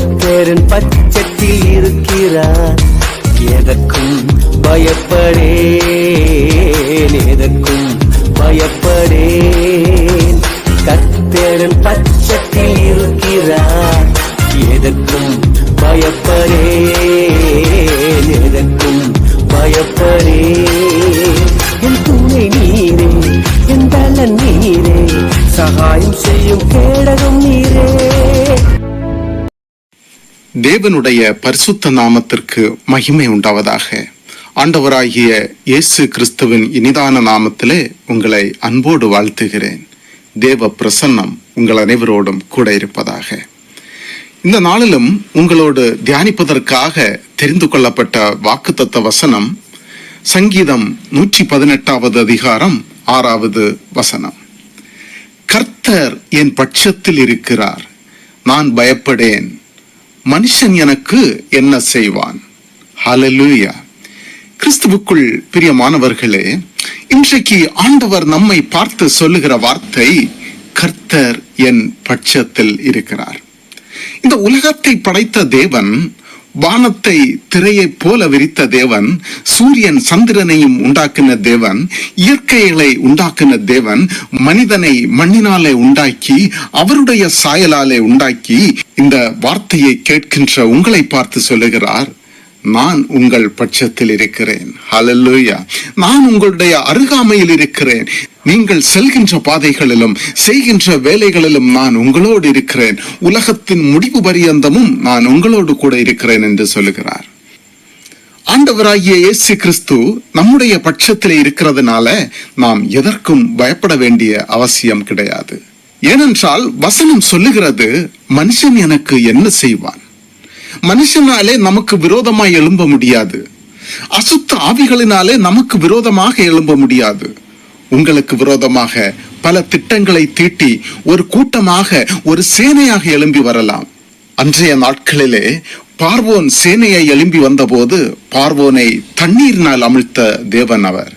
கர்த்தரின் பட்சத்தில் இருக்கிறார். எதற்கும் பயப்படேன், எதற்கும் பயப்படேன். கர்த்தரின் பட்சத்தில் இருக்கிறார். எதற்கும் பயப்படேன், எதற்கும் பயப்படேன். என் துணை நீரே, என் பலன் நீரே, சகாயம் செய்யும் கேடகம் நீரே. தேவனுடைய பரிசுத்த நாமத்திற்கு மகிமை உண்டாவதாக. ஆண்டவராகிய இயேசு கிறிஸ்துவின் இனிதான நாமத்திலே உங்களை அன்போடு வாழ்த்துகிறேன். தேவ பிரசன்னம் உங்கள் அனைவரோடும் கூட இருப்பதாக. இந்த நாளிலும் உங்களோடு தியானிப்பதற்காக தெரிந்து கொள்ளப்பட்ட வாக்குத்தத்த வசனம் சங்கீதம் 118 அதிகாரம் 6 வசனம். கர்த்தர் என் பட்சத்தில் இருக்கிறார், நான் பயப்படேன். மனுஷன் எனக்கு என்ன செய்வான்? ஹல்லேலூயா. கிறிஸ்துவுக்குள் பிரியமானவர்களே, இன்றைக்கு ஆண்டவர் நம்மை பார்த்து சொல்லுகிற வார்த்தை, கர்த்தர் என் பட்சத்தில் இருக்கிறார். இந்த உலகத்தை படைத்த தேவன், வானத்தை திரையை போல விரித்த தேவன், சூரியன் சந்திரனையும் உண்டாக்கின தேவன், இயற்கைகளை உண்டாக்கின தேவன், மனிதனை மண்ணினாலே உண்டாக்கி அவருடைய சாயலாலே உண்டாக்கி இந்த வார்த்தையை கேட்கின்ற உங்களை பார்த்து சொல்லுகிறார், நான் உங்கள் பட்சத்தில் இருக்கிறேன். ஹல்லேலூயா. நான் உங்களுடைய அருகாமையில் இருக்கிறேன். நீங்கள் செல்கின்ற பாதைகளிலும் செய்கின்ற வேலைகளிலும் நான் உங்களோடு இருக்கிறேன். உலகத்தின் முடிவு பரியந்தமும் நான் உங்களோடு கூட இருக்கிறேன் என்று சொல்லுகிறார். ஆண்டவராகிய இயேசு கிறிஸ்து நம்முடைய பட்சத்தில் இருக்கிறதுனால நாம் எதற்கும் பயப்பட வேண்டிய அவசியம் கிடையாது. ஏனென்றால் வசனம் சொல்லுகிறது, மனுஷன் எனக்கு என்ன செய்வான்? மனுஷனாலே நமக்கு விரோதமாய் எழும்ப முடியாது. அசுத்த ஆவிகளினாலே நமக்கு விரோதமாக எழும்ப முடியாது. உங்களுக்கு விரோதமாக பல திட்டங்களை தீட்டி ஒரு கூட்டமாக, ஒரு சேனையாக எழும்பி வரலாம். அன்றைய நாட்களிலே பார்வோன் சேனையை எழும்பி வந்தபோது பார்வோனை தண்ணீரினால் அமிழ்த்த தேவன் அவர்.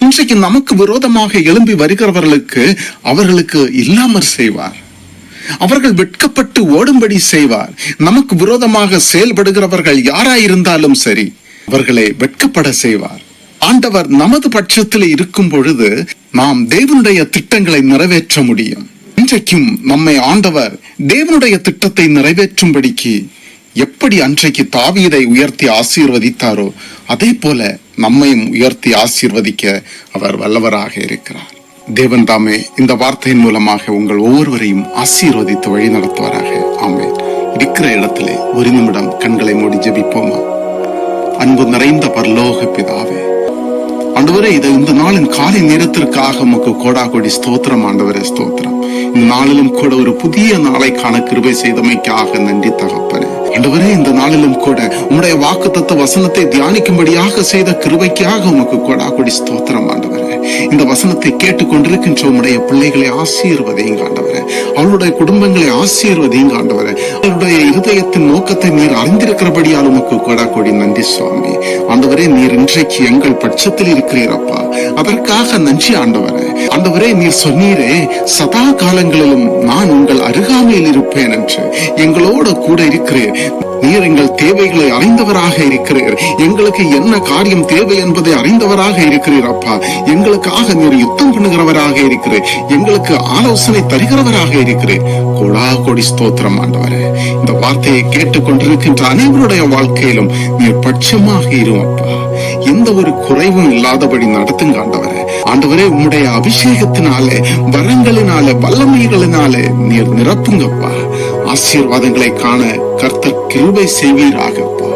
இன்றைக்கு நமக்கு விரோதமாக எழும்பி வருகிறவர்களுக்கு அவர்களுக்கு இல்லாமற் செய்வார். அவர்கள் வெட்கப்பட்டு ஓடும்படி செய்வார். நமக்கு விரோதமாக செயல்படுகிறவர்கள் யாராயிருந்தாலும் சரி, அவர்களை வெட்கப்பட செய்வார். ஆண்டவர் நமது பட்சத்தில் இருக்கும் பொழுது நாம் தேவனுடைய திட்டங்களை நிறைவேற்ற முடியும். இன்றைக்கும் நம்மை ஆண்டவர் தேவனுடைய திட்டத்தை நிறைவேற்றும்படிக்கு எப்படி அன்றைக்கு தாவீதை உயர்த்தி ஆசீர்வதித்தாரோ அதே போல நம்மையும் உயர்த்தி ஆசீர்வதிக்க அவர் வல்லவராக இருக்கிறார். தேவன் தாமே இந்த வார்த்தையின் மூலமாக உங்கள் ஒவ்வொருவரையும் ஆசீர்வதித்து வழி நடத்துவாராக. ஆமென். இருக்கிற இடத்திலே ஒரு நிமிடம் கண்களை மூடி ஜெபிப்போமா? அன்பு நிறைந்த பரலோக பிதாவே, ஆண்டவரே, இந்த நாளின் காலை நேரத்திற்காக உமக்கு கோடாகோடி ஸ்தோத்திரம். ஆண்டவரே ஸ்தோத்திரம். இந்த நாளிலும் கூட ஒரு புதிய நாளை காண கிருபை செய்தமைக்காக நன்றி தகப்பனே. ஆண்டவரே, இந்த நாளிலும் கூட உம்முடைய வாக்குத்தத்த வசனத்தை தியானிக்கும்படியாக செய்த கிருபைக்காக உமக்கு கோடாகோடி ஸ்தோத்திரம். ஆண்டவரே, இந்த வசனத்தை கேட்டுக்கொண்டிருக்கின்ற உம்முடைய பிள்ளைகளை ஆசீர்வதிங்க ஆண்டவரே. அவளுடைய குடும்பங்களை ஆசீர்வதிங்க ஆண்டவரே. அவருடைய இருதயத்தின் நோக்கத்தை நீர் அறிந்திருக்கிறபடியால் உமக்கு கோடாகோடி நன்றி சுவாமி. ஆண்டவரே, நீர் இன்றைக்கு எங்கள் பட்சத்தில் இருக்கிறீரப்பா, அதற்காக நன்றி ஆண்டவரே. ஆண்டவரே, நீர் சொன்னீரே, சதா காலங்களிலும் நான் உங்கள் அருகாமையில் இருப்பேன் என்று. எங்களோட கூட இருக்கிறேன். நீர் எங்கள் தேவைகளை அறிந்தவராக இருக்கிறீர். எங்களுக்கு என்ன காரியம் தேவை என்பதை அறிந்தவராக இருக்கிறீர் அப்பா. எங்களுக்காக நீர் யுத்தம் பண்ணுகிறவராக இருக்கிறீர். எங்களுக்கு ஆலோசனை தருகிறவராக இருக்கிறீர். கோடா கோடி ஸ்தோத்திரம் ஆண்டவரே. இந்த வார்த்தையை கேட்டுக்கொண்டிருக்கின்ற அனைவருடைய வாழ்க்கையிலும் நீர் பட்சமாக இரும் அப்பா. எந்த ஒரு குறைவும் இல்லாதபடி நடத்துங்க ஆண்டவரே. ஆண்டவரே, உம்முடைய அபிஷேகத்தினாலே, வரங்களினாலே, வல்லமைகளினாலே நீர் நிரப்புங்கப்பா. ஆசீர்வாதங்களை காண கர்த்தர் கிருபை செய்வீராகப்பா.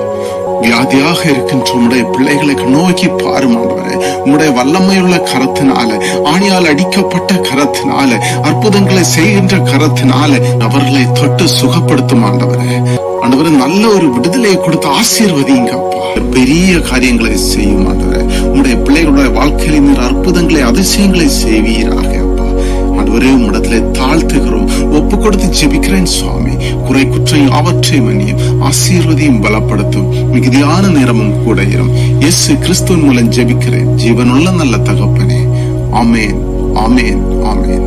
வியாதியாக இருக்கின்ற உம்முடைய பிள்ளைகளை நோக்கி பாரும் ஆண்டவரே. உம்முடைய வல்லமையுள்ள கரத்தினால, ஆணியால் அடிக்கப்பட்ட கரத்தினால, அற்புதங்களை செய்கின்ற கரத்தினால அவர்களை தொட்டு சுகப்படுத்தும் ஆண்டவரே. ஆண்டவரே, நல்ல ஒரு விடுதலையை கொடுத்து ஆசீர்வதிங்கப்பா. பெரிய காரியங்களை செய்யும் ஆண்டவரே. உம்முடைய பிள்ளைகளுடைய வாழ்க்கையில் நீர் அற்புதங்களை, அதிசயங்களை செய்வீராக அப்பா. ஆண்டவரே, உம்மிடத்திலே தாழ்த்துகிறோம், ஒப்பு கொடுத்து ஜெபிக்கிறேன் சுவாமி. குறை குற்றம் அவற்றை மன்னியும், ஆசீர்வதியும், பலப்படுத்தும். மிகுதியான நேரமும் கூட இரும். இயேசு கிறிஸ்துவின் மூலம் ஜெபிக்கிறேன் ஜீவனுள்ள நல்ல தகப்பனே. ஆமேன், ஆமேன், ஆமேன்.